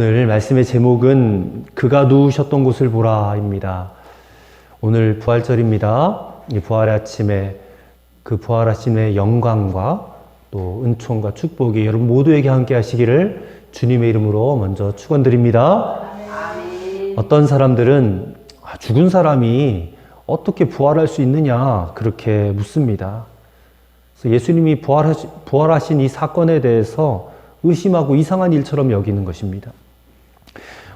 오늘 말씀의 제목은 그가 누우셨던 곳을 보라입니다. 오늘 부활절입니다. 이 부활의 아침에 그 부활 아침의 영광과 또 은총과 축복이 여러분 모두에게 함께 하시기를 주님의 이름으로 먼저 축원드립니다. 어떤 사람들은 죽은 사람이 어떻게 부활할 수 있느냐 그렇게 묻습니다. 그래서 예수님이 부활하신 이 사건에 대해서 의심하고 이상한 일처럼 여기는 것입니다.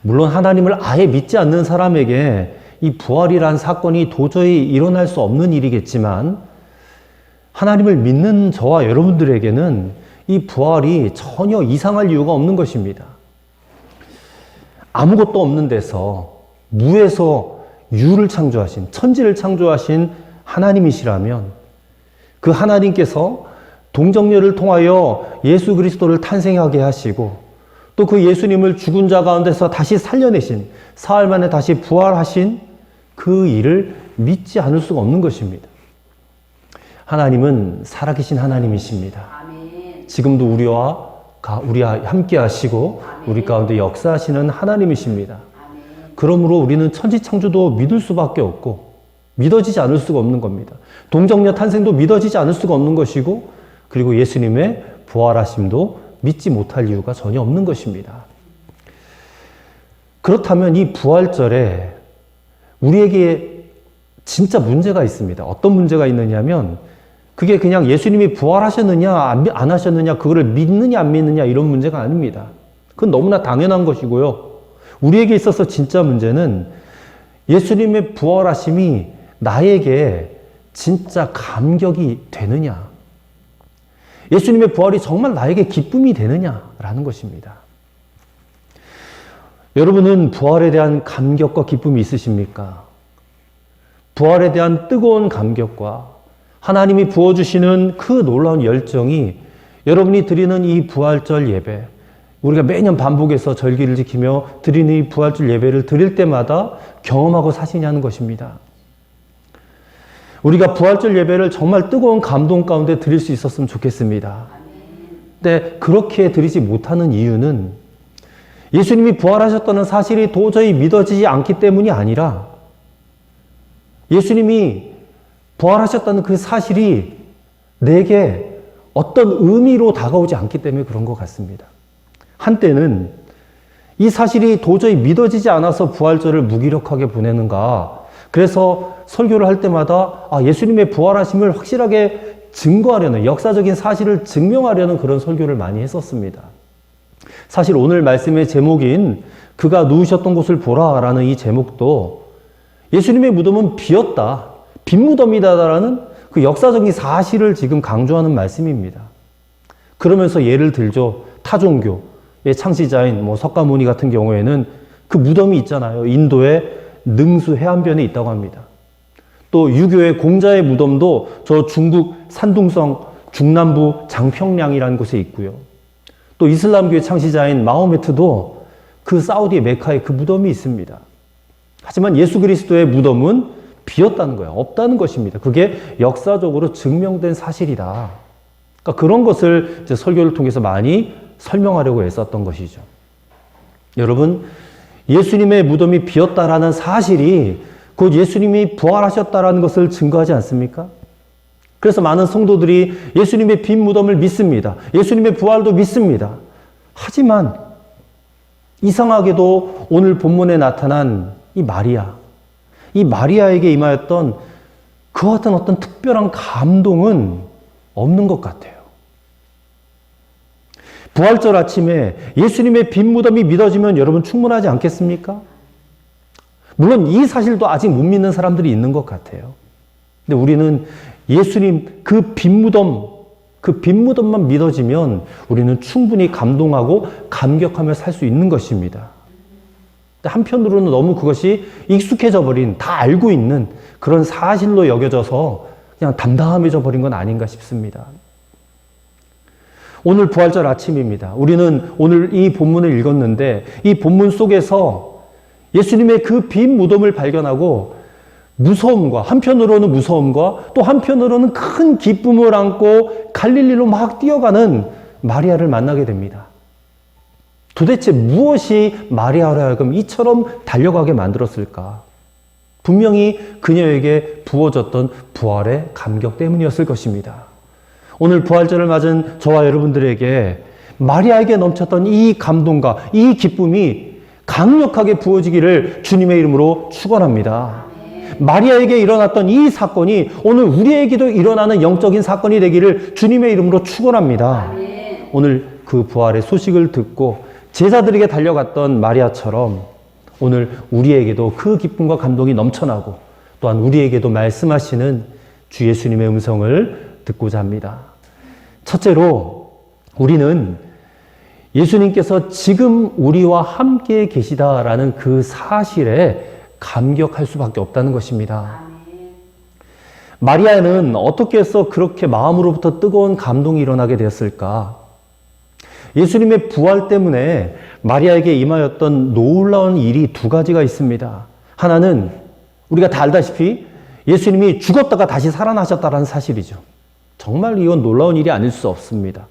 물론 하나님을 아예 믿지 않는 사람에게 이 부활이란 사건이 도저히 일어날 수 없는 일이겠지만 하나님을 믿는 저와 여러분들에게는 이 부활이 전혀 이상할 이유가 없는 것입니다. 아무것도 없는 데서 무에서 유를 창조하신, 천지를 창조하신 하나님이시라면 그 하나님께서 동정녀를 통하여 예수 그리스도를 탄생하게 하시고 또 그 예수님을 죽은 자 가운데서 다시 살려내신, 사흘 만에 다시 부활하신 그 일을 믿지 않을 수가 없는 것입니다. 하나님은 살아계신 하나님이십니다. 아멘. 지금도 우리와 함께 하시고 아멘. 우리 가운데 역사하시는 하나님이십니다. 아멘. 그러므로 우리는 천지창조도 믿을 수밖에 없고 믿어지지 않을 수가 없는 겁니다. 동정녀 탄생도 믿어지지 않을 수가 없는 것이고 그리고 예수님의 부활하심도 믿지 못할 이유가 전혀 없는 것입니다. 그렇다면 이 부활절에 우리에게 진짜 문제가 있습니다. 어떤 문제가 있느냐면 그게 그냥 예수님이 부활하셨느냐 안 하셨느냐 그거를 믿느냐 안 믿느냐 이런 문제가 아닙니다. 그건 너무나 당연한 것이고요. 우리에게 있어서 진짜 문제는 예수님의 부활하심이 나에게 진짜 감격이 되느냐, 예수님의 부활이 정말 나에게 기쁨이 되느냐라는 것입니다. 여러분은 부활에 대한 감격과 기쁨이 있으십니까? 부활에 대한 뜨거운 감격과 하나님이 부어주시는 그 놀라운 열정이 여러분이 드리는 이 부활절 예배, 우리가 매년 반복해서 절기를 지키며 드리는 이 부활절 예배를 드릴 때마다 경험하고 사시냐는 것입니다. 우리가 부활절 예배를 정말 뜨거운 감동 가운데 드릴 수 있었으면 좋겠습니다. 근데 그렇게 드리지 못하는 이유는 예수님이 부활하셨다는 사실이 도저히 믿어지지 않기 때문이 아니라 예수님이 부활하셨다는 그 사실이 내게 어떤 의미로 다가오지 않기 때문에 그런 것 같습니다. 한때는 이 사실이 도저히 믿어지지 않아서 부활절을 무기력하게 보내는가, 그래서 설교를 할 때마다 예수님의 부활하심을 확실하게 증거하려는, 역사적인 사실을 증명하려는 그런 설교를 많이 했었습니다. 사실 오늘 말씀의 제목인 그가 누우셨던 곳을 보라라는 이 제목도 예수님의 무덤은 비었다, 빈 무덤이다라는 그 역사적인 사실을 지금 강조하는 말씀입니다. 그러면서 예를 들죠. 타종교의 창시자인 석가모니 같은 경우에는 그 무덤이 있잖아요. 인도의 능수 해안변에 있다고 합니다. 또 유교의 공자의 무덤도 저 중국 산둥성 중남부 장평량이라는 곳에 있고요. 또 이슬람교의 창시자인 마호메트도 그 사우디의 메카에 그 무덤이 있습니다. 하지만 예수 그리스도의 무덤은 비었다는 거예요. 없다는 것입니다. 그게 역사적으로 증명된 사실이다. 그러니까 그런 것을 이제 설교를 통해서 많이 설명하려고 애썼던 것이죠. 여러분, 예수님의 무덤이 비었다라는 사실이 곧 예수님이 부활하셨다라는 것을 증거하지 않습니까? 그래서 많은 성도들이 예수님의 빈 무덤을 믿습니다. 예수님의 부활도 믿습니다. 하지만 이상하게도 오늘 본문에 나타난 이 마리아에게 임하였던 그와 같은 어떤 특별한 감동은 없는 것 같아요. 부활절 아침에 예수님의 빈 무덤이 믿어지면 여러분 충분하지 않겠습니까? 물론 이 사실도 아직 못 믿는 사람들이 있는 것 같아요. 근데 우리는 예수님 그 빈 무덤만 믿어지면 우리는 충분히 감동하고 감격하며 살 수 있는 것입니다. 한편으로는 너무 그것이 익숙해져 버린, 다 알고 있는 그런 사실로 여겨져서 그냥 담담해져 버린 건 아닌가 싶습니다. 오늘 부활절 아침입니다. 우리는 오늘 이 본문을 읽었는데 이 본문 속에서 예수님의 그 빈 무덤을 발견하고 한편으로는 무서움과 또 한편으로는 큰 기쁨을 안고 갈릴리로 막 뛰어가는 마리아를 만나게 됩니다. 도대체 무엇이 마리아로 하여금 이처럼 달려가게 만들었을까? 분명히 그녀에게 부어졌던 부활의 감격 때문이었을 것입니다. 오늘 부활절을 맞은 저와 여러분들에게 마리아에게 넘쳤던 이 감동과 이 기쁨이 강력하게 부어지기를 주님의 이름으로 축원합니다. 마리아에게 일어났던 이 사건이 오늘 우리에게도 일어나는 영적인 사건이 되기를 주님의 이름으로 축원합니다. 오늘 그 부활의 소식을 듣고 제자들에게 달려갔던 마리아처럼 오늘 우리에게도 그 기쁨과 감동이 넘쳐나고 또한 우리에게도 말씀하시는 주 예수님의 음성을 듣고자 합니다. 첫째로 우리는 예수님께서 지금 우리와 함께 계시다라는 그 사실에 감격할 수밖에 없다는 것입니다. 마리아는 어떻게 해서 그렇게 마음으로부터 뜨거운 감동이 일어나게 되었을까? 예수님의 부활 때문에 마리아에게 임하였던 놀라운 일이 두 가지가 있습니다. 하나는 우리가 다 알다시피 예수님이 죽었다가 다시 살아나셨다는 사실이죠. 정말 이건 놀라운 일이 아닐 수 없습니다.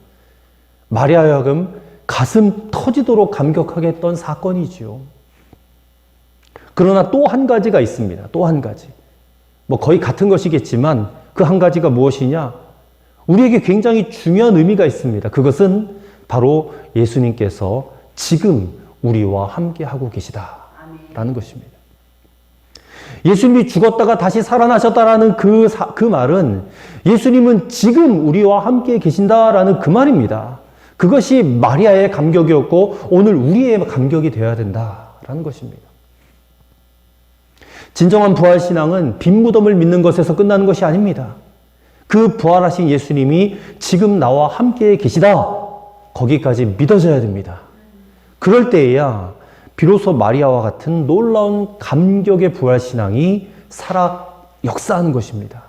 마리아에 하여금 가슴 터지도록 감격하게 했던 사건이지요. 그러나 또 한 가지가 있습니다. 또 한 가지. 거의 같은 것이겠지만 그 한 가지가 무엇이냐? 우리에게 굉장히 중요한 의미가 있습니다. 그것은 바로 예수님께서 지금 우리와 함께 하고 계시다라는 것입니다. 예수님이 죽었다가 다시 살아나셨다라는 그 말은 예수님은 지금 우리와 함께 계신다라는 그 말입니다. 그것이 마리아의 감격이었고 오늘 우리의 감격이 되어야 된다라는 것입니다. 진정한 부활신앙은 빈 무덤을 믿는 것에서 끝나는 것이 아닙니다. 그 부활하신 예수님이 지금 나와 함께 계시다. 거기까지 믿어져야 됩니다. 그럴 때에야 비로소 마리아와 같은 놀라운 감격의 부활신앙이 살아 역사하는 것입니다.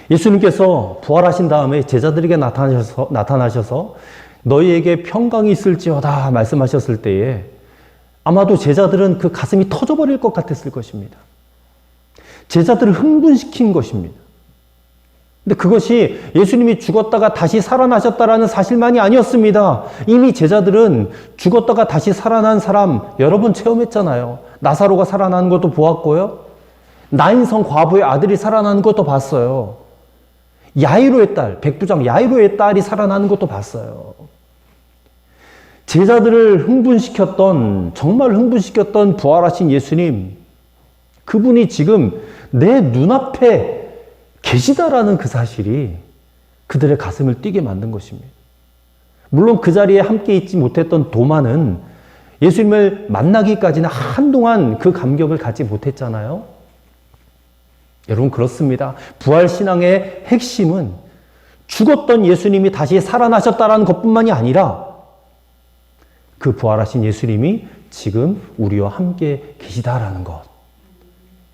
예수님께서 부활하신 다음에 제자들에게 나타나셔서 너희에게 평강이 있을지어다 말씀하셨을 때에 아마도 제자들은 그 가슴이 터져버릴 것 같았을 것입니다. 제자들을 흥분시킨 것입니다. 근데 그것이 예수님이 죽었다가 다시 살아나셨다라는 사실만이 아니었습니다. 이미 제자들은 죽었다가 다시 살아난 사람 여러 번 체험했잖아요. 나사로가 살아나는 것도 보았고요. 나인성 과부의 아들이 살아나는 것도 봤어요. 야이로의 딸, 백부장 야이로의 딸이 살아나는 것도 봤어요. 제자들을 정말 흥분시켰던 부활하신 예수님, 그분이 지금 내 눈앞에 계시다라는 그 사실이 그들의 가슴을 뛰게 만든 것입니다. 물론 그 자리에 함께 있지 못했던 도마는 예수님을 만나기까지는 한동안 그 감격을 갖지 못했잖아요. 여러분 그렇습니다. 부활신앙의 핵심은 죽었던 예수님이 다시 살아나셨다는 것뿐만이 아니라 그 부활하신 예수님이 지금 우리와 함께 계시다라는 것.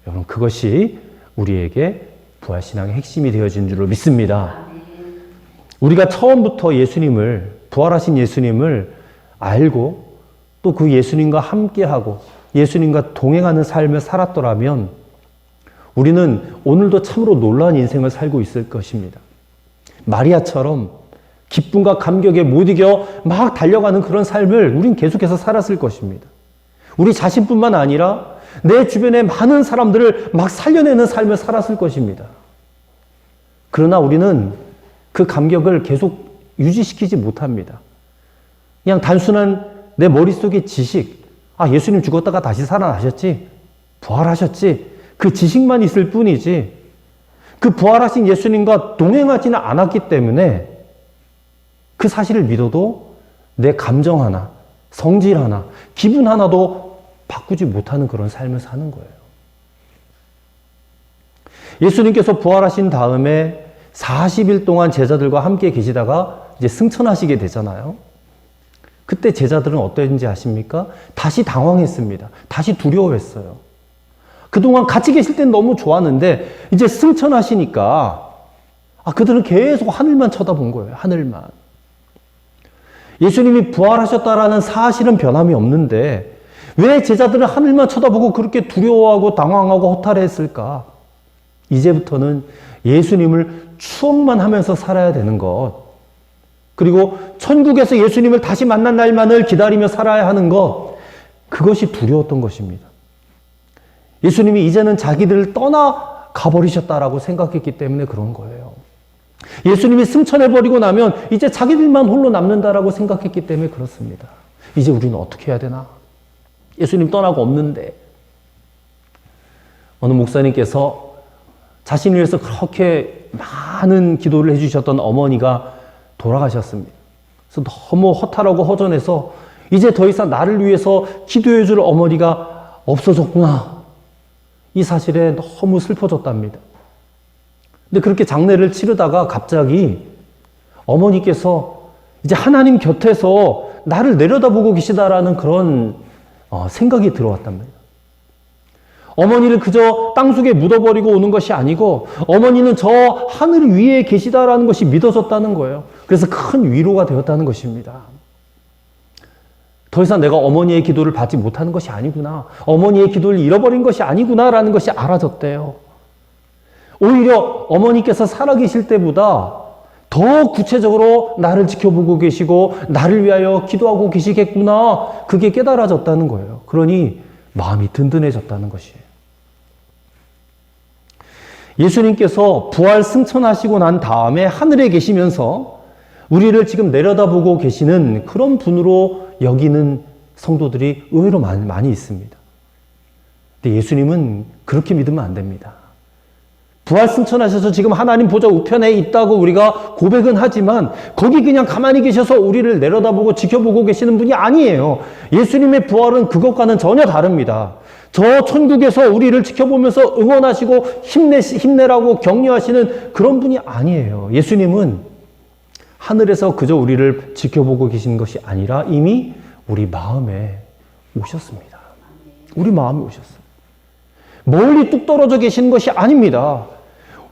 여러분 그것이 우리에게 부활신앙의 핵심이 되어진 줄로 믿습니다. 우리가 처음부터 부활하신 예수님을 알고 또 그 예수님과 함께하고 예수님과 동행하는 삶을 살았더라면 우리는 오늘도 참으로 놀라운 인생을 살고 있을 것입니다. 마리아처럼 기쁨과 감격에 못 이겨 막 달려가는 그런 삶을 우린 계속해서 살았을 것입니다. 우리 자신뿐만 아니라 내 주변의 많은 사람들을 막 살려내는 삶을 살았을 것입니다. 그러나 우리는 그 감격을 계속 유지시키지 못합니다. 그냥 단순한 내 머릿속의 지식, 예수님 죽었다가 다시 살아나셨지, 부활하셨지, 그 지식만 있을 뿐이지 그 부활하신 예수님과 동행하지는 않았기 때문에 그 사실을 믿어도 내 감정 하나, 성질 하나, 기분 하나도 바꾸지 못하는 그런 삶을 사는 거예요. 예수님께서 부활하신 다음에 40일 동안 제자들과 함께 계시다가 이제 승천하시게 되잖아요. 그때 제자들은 어땠는지 아십니까? 다시 당황했습니다. 다시 두려워했어요. 그동안 같이 계실 땐 너무 좋았는데 이제 승천하시니까 그들은 계속 하늘만 쳐다본 거예요. 하늘만. 예수님이 부활하셨다라는 사실은 변함이 없는데 왜 제자들은 하늘만 쳐다보고 그렇게 두려워하고 당황하고 허탈했을까? 이제부터는 예수님을 추억만 하면서 살아야 되는 것. 그리고 천국에서 예수님을 다시 만난 날만을 기다리며 살아야 하는 것, 그것이 두려웠던 것입니다. 예수님이 이제는 자기들을 떠나가 버리셨다라고 생각했기 때문에 그런 거예요. 예수님이 승천해버리고 나면 이제 자기들만 홀로 남는다라고 생각했기 때문에 그렇습니다. 이제 우리는 어떻게 해야 되나? 예수님 떠나고 없는데. 어느 목사님께서 자신을 위해서 그렇게 많은 기도를 해주셨던 어머니가 돌아가셨습니다. 그래서 너무 허탈하고 허전해서 이제 더 이상 나를 위해서 기도해 줄 어머니가 없어졌구나. 이 사실에 너무 슬퍼졌답니다. 근데 그렇게 장례를 치르다가 갑자기 어머니께서 이제 하나님 곁에서 나를 내려다보고 계시다라는 그런 생각이 들어왔답니다. 어머니를 그저 땅속에 묻어버리고 오는 것이 아니고 어머니는 저 하늘 위에 계시다라는 것이 믿어졌다는 거예요. 그래서 큰 위로가 되었다는 것입니다. 더 이상 내가 어머니의 기도를 받지 못하는 것이 아니구나. 어머니의 기도를 잃어버린 것이 아니구나라는 것이 알아졌대요. 오히려 어머니께서 살아계실 때보다 더 구체적으로 나를 지켜보고 계시고 나를 위하여 기도하고 계시겠구나. 그게 깨달아졌다는 거예요. 그러니 마음이 든든해졌다는 것이에요. 예수님께서 부활 승천하시고 난 다음에 하늘에 계시면서 우리를 지금 내려다보고 계시는 그런 분으로 여기는 성도들이 의외로 많이 있습니다. 근데 예수님은 그렇게 믿으면 안 됩니다. 부활 승천하셔서 지금 하나님 보좌 우편에 있다고 우리가 고백은 하지만 거기 그냥 가만히 계셔서 우리를 내려다보고 지켜보고 계시는 분이 아니에요. 예수님의 부활은 그것과는 전혀 다릅니다. 저 천국에서 우리를 지켜보면서 응원하시고 힘내라고 격려하시는 그런 분이 아니에요. 예수님은 하늘에서 그저 우리를 지켜보고 계시는 것이 아니라 이미 우리 마음에 오셨습니다. 우리 마음에 오셨어요. 멀리 뚝 떨어져 계시는 것이 아닙니다.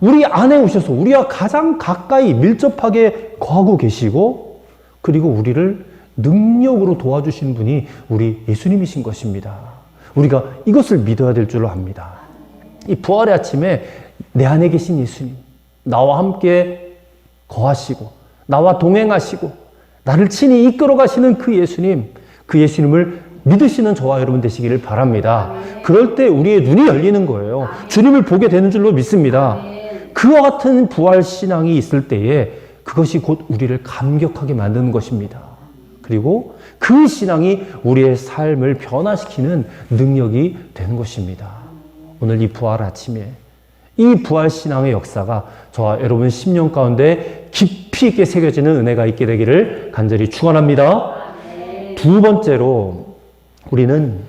우리 안에 오셔서 우리와 가장 가까이 밀접하게 거하고 계시고 그리고 우리를 능력으로 도와주시는 분이 우리 예수님이신 것입니다. 우리가 이것을 믿어야 될 줄로 압니다. 이 부활의 아침에 내 안에 계신 예수님, 나와 함께 거하시고 나와 동행하시고 나를 친히 이끌어 가시는 그 예수님, 그 예수님을 믿으시는 저와 여러분 되시기를 바랍니다. 그럴 때 우리의 눈이 열리는 거예요. 주님을 보게 되는 줄로 믿습니다. 그와 같은 부활 신앙이 있을 때에 그것이 곧 우리를 감격하게 만드는 것입니다. 그리고 그 신앙이 우리의 삶을 변화시키는 능력이 되는 것입니다. 오늘 이 부활 아침에 이 부활 신앙의 역사가 저와 여러분 심령 가운데 깊이 있게 새겨지는 은혜가 있게 되기를 간절히 축원합니다. 두 번째로 우리는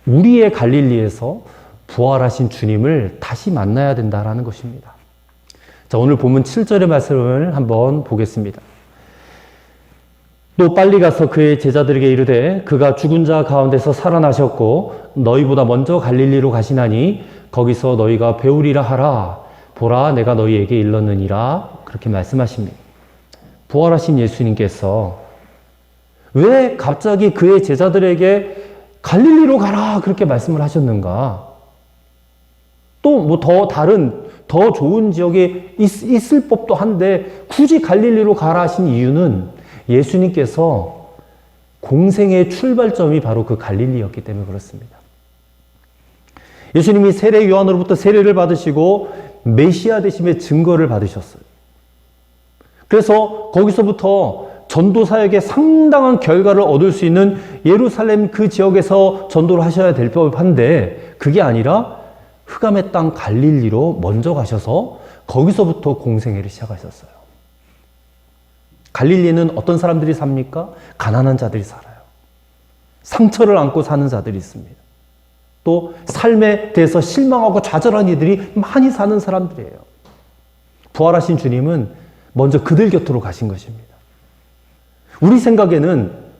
우리의 갈릴리에서 부활하신 주님을 다시 만나야 된다라는 것입니다. 자, 오늘 본문 7절의 말씀을 한번 보겠습니다. 또 빨리 가서 그의 제자들에게 이르되 그가 죽은 자 가운데서 살아나셨고 너희보다 먼저 갈릴리로 가시나니 거기서 너희가 배우리라 하라. 보라, 내가 너희에게 일렀느니라. 그렇게 말씀하십니다. 부활하신 예수님께서 왜 갑자기 그의 제자들에게 갈릴리로 가라 그렇게 말씀을 하셨는가? 또 더 좋은 지역에 있을 법도 한데 굳이 갈릴리로 가라 하신 이유는 예수님께서 공생의 출발점이 바로 그 갈릴리였기 때문에 그렇습니다. 예수님이 세례 요한으로부터 세례를 받으시고 메시아 되심의 증거를 받으셨어요. 그래서 거기서부터 전도 사역에 상당한 결과를 얻을 수 있는 예루살렘 그 지역에서 전도를 하셔야 될 법한데 그게 아니라 흑암의 땅 갈릴리로 먼저 가셔서 거기서부터 공생애를 시작하셨어요. 갈릴리는 어떤 사람들이 삽니까? 가난한 자들이 살아요. 상처를 안고 사는 자들이 있습니다. 또 삶에 대해서 실망하고 좌절한 이들이 많이 사는 사람들이에요. 부활하신 주님은 먼저 그들 곁으로 가신 것입니다. 우리 생각에는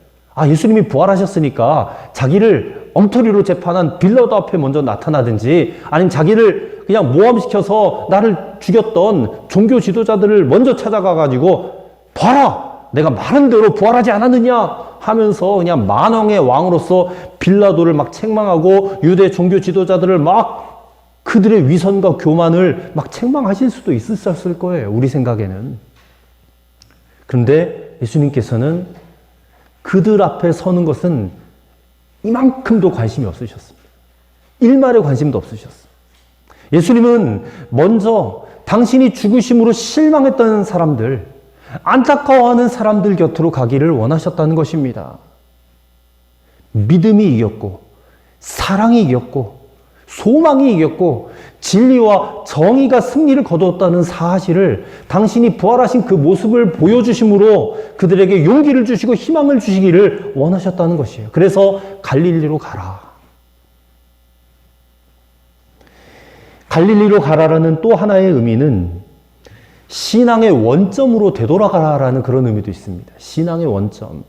예수님이 부활하셨으니까 자기를 엉터리로 재판한 빌라도 앞에 먼저 나타나든지 아니면 자기를 그냥 모함시켜서 나를 죽였던 종교 지도자들을 먼저 찾아가가지고 봐라! 내가 말한 대로 부활하지 않았느냐? 하면서 그냥 만왕의 왕으로서 빌라도를 막 책망하고 유대 종교 지도자들을 막 그들의 위선과 교만을 막 책망하실 수도 있었을 거예요. 우리 생각에는. 그런데 예수님께서는 그들 앞에 서는 것은 이만큼도 관심이 없으셨습니다. 일말의 관심도 없으셨어요. 예수님은 먼저 당신이 죽으심으로 실망했던 사람들, 안타까워하는 사람들 곁으로 가기를 원하셨다는 것입니다. 믿음이 이겼고, 사랑이 이겼고, 소망이 이겼고, 진리와 정의가 승리를 거두었다는 사실을 당신이 부활하신 그 모습을 보여주심으로 그들에게 용기를 주시고 희망을 주시기를 원하셨다는 것이에요. 그래서 갈릴리로 가라. 갈릴리로 가라라는 또 하나의 의미는 신앙의 원점으로 되돌아가라라는 그런 의미도 있습니다. 신앙의 원점.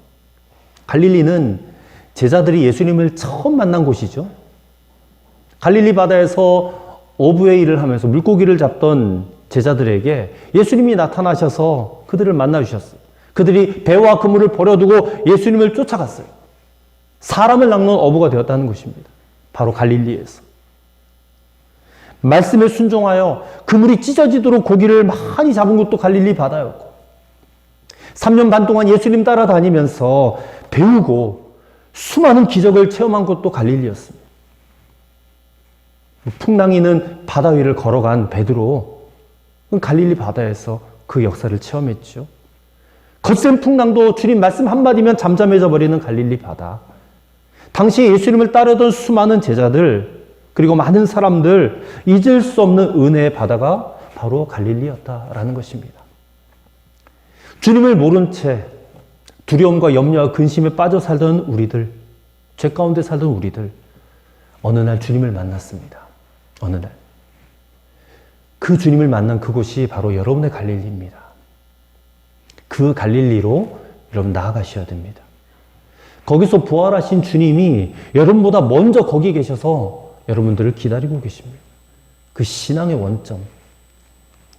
갈릴리는 제자들이 예수님을 처음 만난 곳이죠. 갈릴리 바다에서 어부의 일을 하면서 물고기를 잡던 제자들에게 예수님이 나타나셔서 그들을 만나주셨어요. 그들이 배와 그물을 버려두고 예수님을 쫓아갔어요. 사람을 낚는 어부가 되었다는 것입니다. 바로 갈릴리에서. 말씀에 순종하여 그물이 찢어지도록 고기를 많이 잡은 곳도 갈릴리 바다였고, 3년 반 동안 예수님 따라다니면서 배우고 수많은 기적을 체험한 곳도 갈릴리였습니다. 풍랑이는 바다 위를 걸어간 베드로, 갈릴리 바다에서 그 역사를 체험했죠. 거센 풍랑도 주님 말씀 한마디면 잠잠해져 버리는 갈릴리 바다. 당시 예수님을 따르던 수많은 제자들, 그리고 많은 사람들, 잊을 수 없는 은혜의 바다가 바로 갈릴리였다라는 것입니다. 주님을 모른 채 두려움과 염려와 근심에 빠져 살던 우리들, 죄 가운데 살던 우리들, 어느 날 주님을 만났습니다. 어느 날. 그 주님을 만난 그곳이 바로 여러분의 갈릴리입니다. 그 갈릴리로 여러분 나아가셔야 됩니다. 거기서 부활하신 주님이 여러분보다 먼저 거기 계셔서 여러분들을 기다리고 계십니다. 그 신앙의 원점.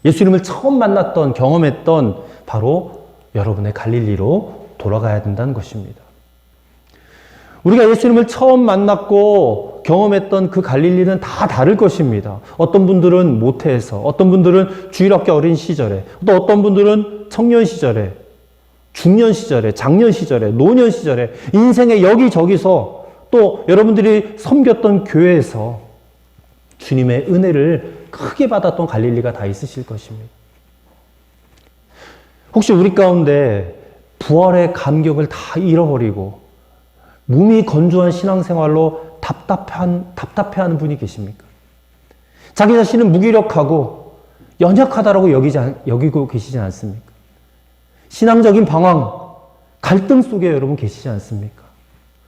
예수님을 처음 만났던, 경험했던 바로 여러분의 갈릴리로 돌아가야 된다는 것입니다. 우리가 예수님을 처음 만났고 경험했던 그 갈릴리는 다 다를 것입니다. 어떤 분들은 모태에서, 어떤 분들은 주일학교 어린 시절에, 또 어떤 분들은 청년 시절에, 중년 시절에, 장년 시절에, 노년 시절에, 인생의 여기저기서 또 여러분들이 섬겼던 교회에서 주님의 은혜를 크게 받았던 갈릴리가 다 있으실 것입니다. 혹시 우리 가운데 부활의 감격을 다 잃어버리고 몸이 건조한 신앙생활로 답답해하는 분이 계십니까? 자기 자신은 무기력하고 연약하다라고 여기고 계시지 않습니까? 신앙적인 방황, 갈등 속에 여러분 계시지 않습니까?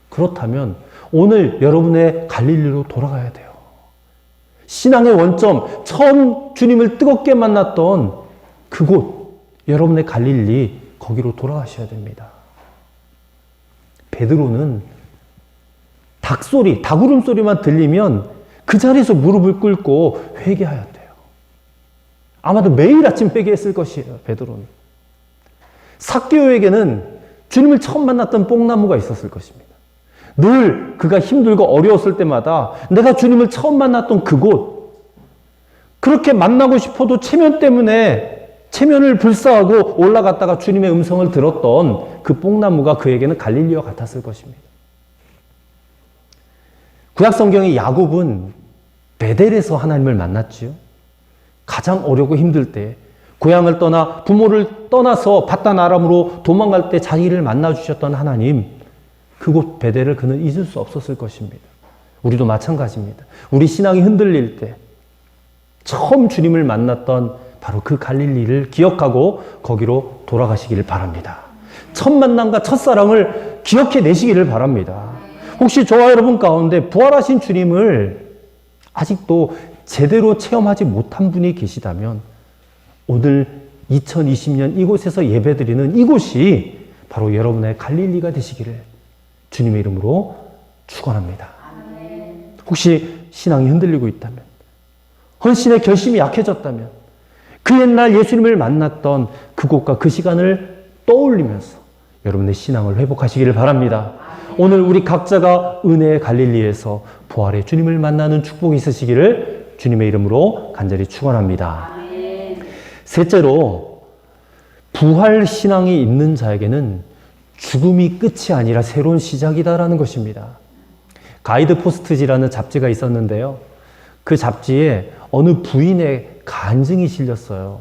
그렇다면 오늘 여러분의 갈릴리로 돌아가야 돼요. 신앙의 원점, 처음 주님을 뜨겁게 만났던 그곳, 여러분의 갈릴리, 거기로 돌아가셔야 됩니다. 베드로는 닭소리, 닭울음소리만 들리면 그 자리에서 무릎을 꿇고 회개하였대요. 아마도 매일 아침 회개했을 것이에요, 베드로는. 삭개오에게는 주님을 처음 만났던 뽕나무가 있었을 것입니다. 늘 그가 힘들고 어려웠을 때마다 내가 주님을 처음 만났던 그곳, 그렇게 만나고 싶어도 체면 때문에 체면을 불사하고 올라갔다가 주님의 음성을 들었던 그 뽕나무가 그에게는 갈릴리와 같았을 것입니다. 구약성경의 야곱은 베델에서 하나님을 만났지요. 가장 어렵고 힘들 때, 고향을 떠나 부모를 떠나서 바단 아람으로 도망갈 때 자기를 만나주셨던 하나님, 그곳 베델을 그는 잊을 수 없었을 것입니다. 우리도 마찬가지입니다. 우리 신앙이 흔들릴 때 처음 주님을 만났던 바로 그 갈릴리를 기억하고 거기로 돌아가시기를 바랍니다. 첫 만남과 첫사랑을 기억해 내시기를 바랍니다. 혹시 저와 여러분 가운데 부활하신 주님을 아직도 제대로 체험하지 못한 분이 계시다면 오늘 2020년 이곳에서 예배드리는 이곳이 바로 여러분의 갈릴리가 되시기를 주님의 이름으로 축원합니다. 혹시 신앙이 흔들리고 있다면, 헌신의 결심이 약해졌다면, 그 옛날 예수님을 만났던 그곳과 그 시간을 떠올리면서 여러분의 신앙을 회복하시기를 바랍니다. 오늘 우리 각자가 은혜의 갈릴리에서 부활의 주님을 만나는 축복이 있으시기를 주님의 이름으로 간절히 축원합니다. 셋째로, 부활 신앙이 있는 자에게는 죽음이 끝이 아니라 새로운 시작이다라는 것입니다. 가이드 포스트지라는 잡지가 있었는데요. 그 잡지에 어느 부인의 간증이 실렸어요.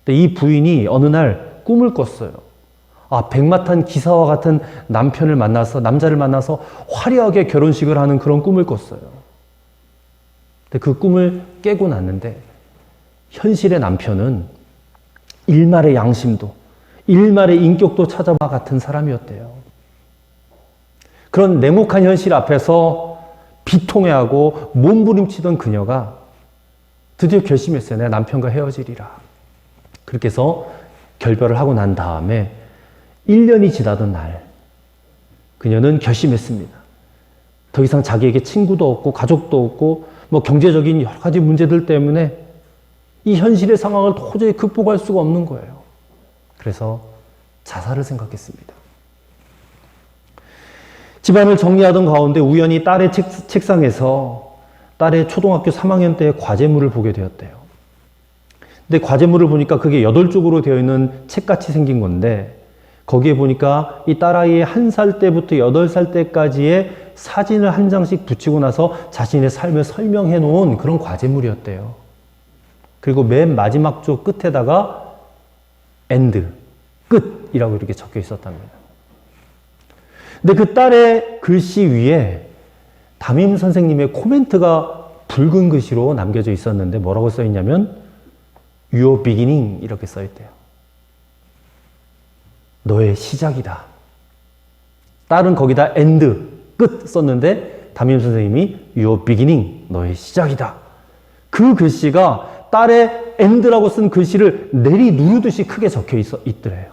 근데 이 부인이 어느 날 꿈을 꿨어요. 백마탄 기사와 같은 남자를 만나서 화려하게 결혼식을 하는 그런 꿈을 꿨어요. 근데 그 꿈을 깨고 났는데 현실의 남편은 일말의 양심도, 일말의 인격도 찾아와 같은 사람이었대요. 그런 냉혹한 현실 앞에서 비통해하고 몸부림치던 그녀가 드디어 결심했어요. 내가 남편과 헤어지리라. 그렇게 해서 결별을 하고 난 다음에 1년이 지나던 날 그녀는 결심했습니다. 더 이상 자기에게 친구도 없고 가족도 없고 경제적인 여러 가지 문제들 때문에 이 현실의 상황을 도저히 극복할 수가 없는 거예요. 그래서 자살을 생각했습니다. 집안을 정리하던 가운데 우연히 딸의 책상에서 딸의 초등학교 3학년 때의 과제물을 보게 되었대요. 근데 과제물을 보니까 그게 8쪽으로 되어 있는 책같이 생긴 건데 거기에 보니까 이 딸아이의 1살 때부터 8살 때까지의 사진을 한 장씩 붙이고 나서 자신의 삶을 설명해 놓은 그런 과제물이었대요. 그리고 맨 마지막 쪽 끝에다가 end, 끝이라고 이렇게 적혀 있었답니다. 근데 그 딸의 글씨 위에 담임 선생님의 코멘트가 붉은 글씨로 남겨져 있었는데 뭐라고 써 있냐면 Your beginning 이렇게 써 있대요. 너의 시작이다. 딸은 거기다 end, 끝 썼는데 담임 선생님이 Your beginning, 너의 시작이다. 그 글씨가 딸의 end라고 쓴 글씨를 내리 누르듯이 크게 적혀 있더래요.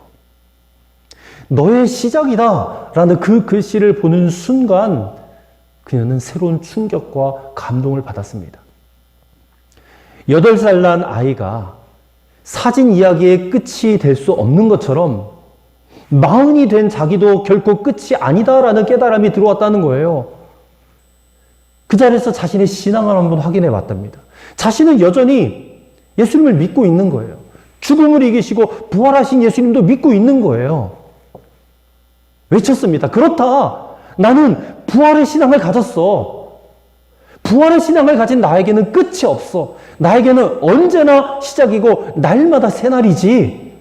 너의 시작이다 라는 그 글씨를 보는 순간 그녀는 새로운 충격과 감동을 받았습니다. 8살 난 아이가 사진 이야기의 끝이 될 수 없는 것처럼 40이 된 자기도 결코 끝이 아니다라는 깨달음이 들어왔다는 거예요. 그 자리에서 자신의 신앙을 한번 확인해 봤답니다. 자신은 여전히 예수님을 믿고 있는 거예요. 죽음을 이기시고 부활하신 예수님도 믿고 있는 거예요. 외쳤습니다. 그렇다. 나는 부활의 신앙을 가졌어. 부활의 신앙을 가진 나에게는 끝이 없어. 나에게는 언제나 시작이고 날마다 새날이지.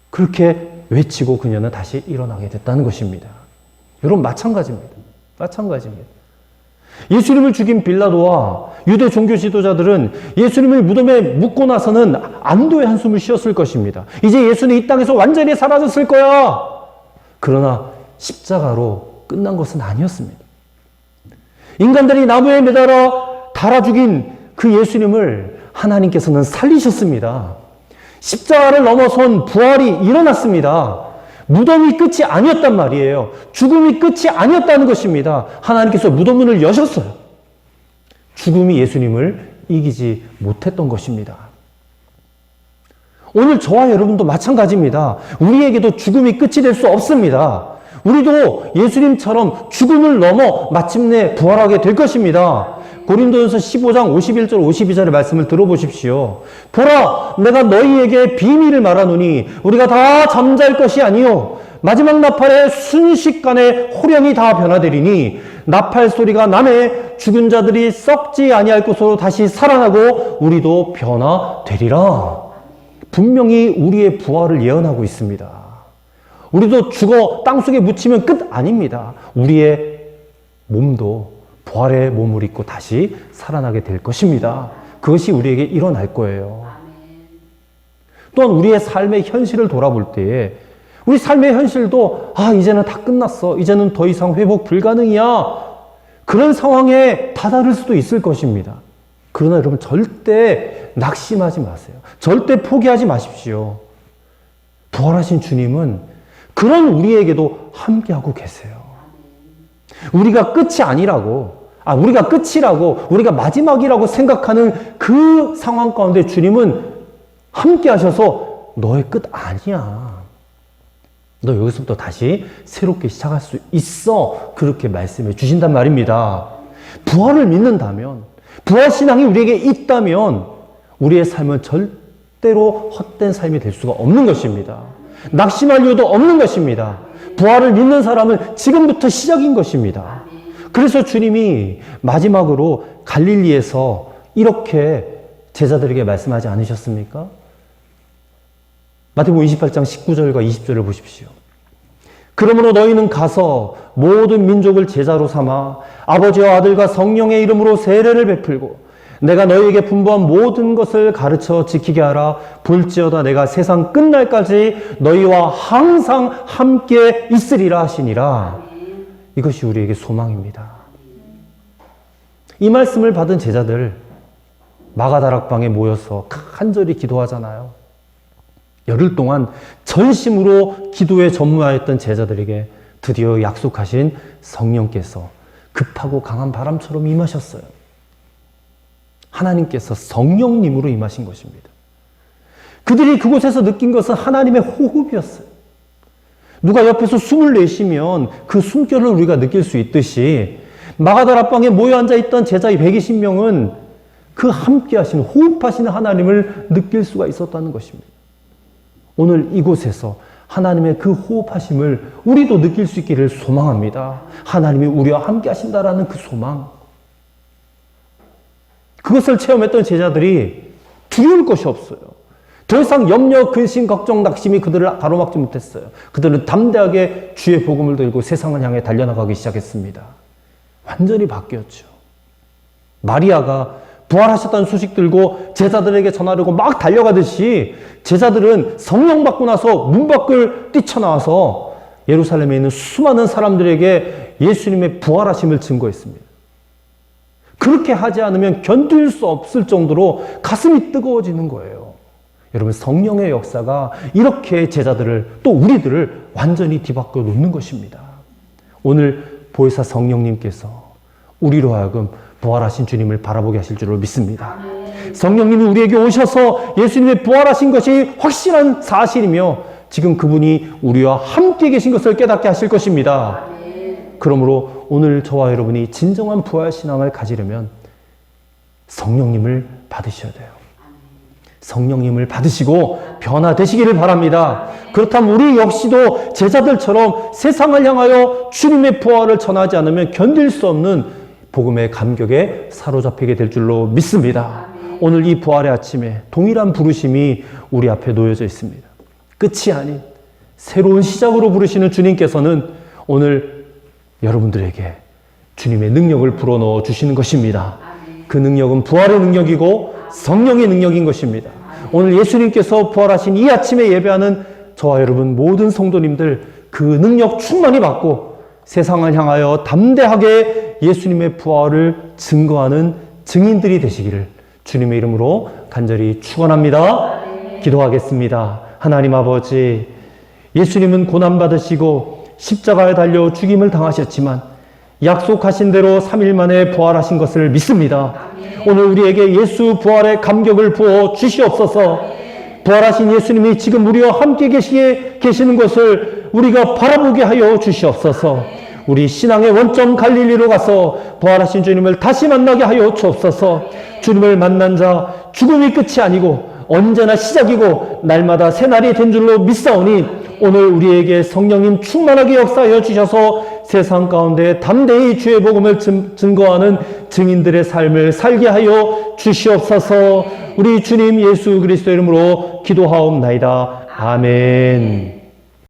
그렇게 외치고 그녀는 다시 일어나게 됐다는 것입니다. 여러분 마찬가지입니다. 마찬가지입니다. 예수님을 죽인 빌라도와 유대 종교 지도자들은 예수님을 무덤에 묻고 나서는 안도의 한숨을 쉬었을 것입니다. 이제 예수는 이 땅에서 완전히 사라졌을 거야. 그러나 십자가로 끝난 것은 아니었습니다. 인간들이 나무에 매달아 달아 죽인 그 예수님을 하나님께서는 살리셨습니다. 십자가를 넘어선 부활이 일어났습니다. 무덤이 끝이 아니었단 말이에요. 죽음이 끝이 아니었다는 것입니다. 하나님께서 무덤 문을 여셨어요. 죽음이 예수님을 이기지 못했던 것입니다. 오늘 저와 여러분도 마찬가지입니다. 우리에게도 죽음이 끝이 될 수 없습니다. 우리도 예수님처럼 죽음을 넘어 마침내 부활하게 될 것입니다. 고린도전서 15장 51절 52절의 말씀을 들어보십시오. 보라, 내가 너희에게 비밀을 말하노니 우리가 다 잠잘 것이 아니요 마지막 나팔에 순식간에 호령이 다 변화되리니 나팔 소리가 나매 죽은 자들이 썩지 아니할 것으로 다시 살아나고 우리도 변화되리라. 분명히 우리의 부활을 예언하고 있습니다. 우리도 죽어 땅속에 묻히면 끝 아닙니다. 우리의 몸도 부활의 몸을 입고 다시 살아나게 될 것입니다. 그것이 우리에게 일어날 거예요. 또한 우리의 삶의 현실을 돌아볼 때에 우리 삶의 현실도 이제는 다 끝났어. 이제는 더 이상 회복 불가능이야. 그런 상황에 다다를 수도 있을 것입니다. 그러나 여러분 절대 낙심하지 마세요. 절대 포기하지 마십시오. 부활하신 주님은 그런 우리에게도 함께하고 계세요. 우리가 끝이 아니라고, 우리가 끝이라고, 우리가 마지막이라고 생각하는 그 상황 가운데 주님은 함께 하셔서 너의 끝 아니야. 너 여기서부터 다시 새롭게 시작할 수 있어. 그렇게 말씀해 주신단 말입니다. 부활을 믿는다면, 부활신앙이 우리에게 있다면 우리의 삶은 절대 절대로 헛된 삶이 될 수가 없는 것입니다. 낙심할 이유도 없는 것입니다. 부활을 믿는 사람은 지금부터 시작인 것입니다. 그래서 주님이 마지막으로 갈릴리에서 이렇게 제자들에게 말씀하지 않으셨습니까? 마태복음 28장 19절과 20절을 보십시오. 그러므로 너희는 가서 모든 민족을 제자로 삼아 아버지와 아들과 성령의 이름으로 세례를 베풀고 내가 너희에게 분부한 모든 것을 가르쳐 지키게 하라. 볼지어다 내가 세상 끝날까지 너희와 항상 함께 있으리라 하시니라. 이것이 우리에게 소망입니다. 이 말씀을 받은 제자들 마가다락방에 모여서 간절히 기도하잖아요. 열흘 동안 전심으로 기도에 전무하였던 제자들에게 드디어 약속하신 성령께서 급하고 강한 바람처럼 임하셨어요. 하나님께서 성령님으로 임하신 것입니다. 그들이 그곳에서 느낀 것은 하나님의 호흡이었어요. 누가 옆에서 숨을 내쉬면 그 숨결을 우리가 느낄 수 있듯이 마가다락방에 모여 앉아있던 제자 120명은 그 함께 하시는 호흡하시는 하나님을 느낄 수가 있었다는 것입니다. 오늘 이곳에서 하나님의 그 호흡하심을 우리도 느낄 수 있기를 소망합니다. 하나님이 우리와 함께 하신다라는 그 소망. 그것을 체험했던 제자들이 두려울 것이 없어요. 더 이상 염려, 근심, 걱정, 낙심이 그들을 가로막지 못했어요. 그들은 담대하게 주의 복음을 들고 세상을 향해 달려나가기 시작했습니다. 완전히 바뀌었죠. 마리아가 부활하셨다는 소식 들고 제자들에게 전하려고 막 달려가듯이 제자들은 성령 받고 나서 문 밖을 뛰쳐나와서 예루살렘에 있는 수많은 사람들에게 예수님의 부활하심을 증거했습니다. 그렇게 하지 않으면 견딜 수 없을 정도로 가슴이 뜨거워지는 거예요. 여러분, 성령의 역사가 이렇게 제자들을 또 우리들을 완전히 뒤바꿔 놓는 것입니다. 오늘 보혜사 성령님께서 우리로 하여금 부활하신 주님을 바라보게 하실 줄로 믿습니다. 성령님이 우리에게 오셔서 예수님의 부활하신 것이 확실한 사실이며 지금 그분이 우리와 함께 계신 것을 깨닫게 하실 것입니다. 그러므로 오늘 저와 여러분이 진정한 부활신앙을 가지려면 성령님을 받으셔야 돼요. 성령님을 받으시고 변화되시기를 바랍니다. 그렇다면 우리 역시도 제자들처럼 세상을 향하여 주님의 부활을 전하지 않으면 견딜 수 없는 복음의 감격에 사로잡히게 될 줄로 믿습니다. 오늘 이 부활의 아침에 동일한 부르심이 우리 앞에 놓여져 있습니다. 끝이 아닌 새로운 시작으로 부르시는 주님께서는 오늘 여러분들에게 주님의 능력을 불어넣어 주시는 것입니다. 그 능력은 부활의 능력이고 성령의 능력인 것입니다. 오늘 예수님께서 부활하신 이 아침에 예배하는 저와 여러분 모든 성도님들 그 능력 충만히 받고 세상을 향하여 담대하게 예수님의 부활을 증거하는 증인들이 되시기를 주님의 이름으로 간절히 축원합니다. 기도하겠습니다. 하나님 아버지, 예수님은 고난받으시고 십자가에 달려 죽임을 당하셨지만 약속하신 대로 3일 만에 부활하신 것을 믿습니다. 오늘 우리에게 예수 부활의 감격을 부어 주시옵소서. 부활하신 예수님이 지금 우리와 함께 계시는 것을 우리가 바라보게 하여 주시옵소서. 우리 신앙의 원점 갈릴리로 가서 부활하신 주님을 다시 만나게 하여 주옵소서. 주님을 만난 자 죽음이 끝이 아니고 언제나 시작이고 날마다 새날이 된 줄로 믿사오니 오늘 우리에게 성령님 충만하게 역사하여 주셔서 세상 가운데 담대히 주의 복음을 증거하는 증인들의 삶을 살게 하여 주시옵소서. 우리 주님 예수 그리스도 이름으로 기도하옵나이다. 아멘.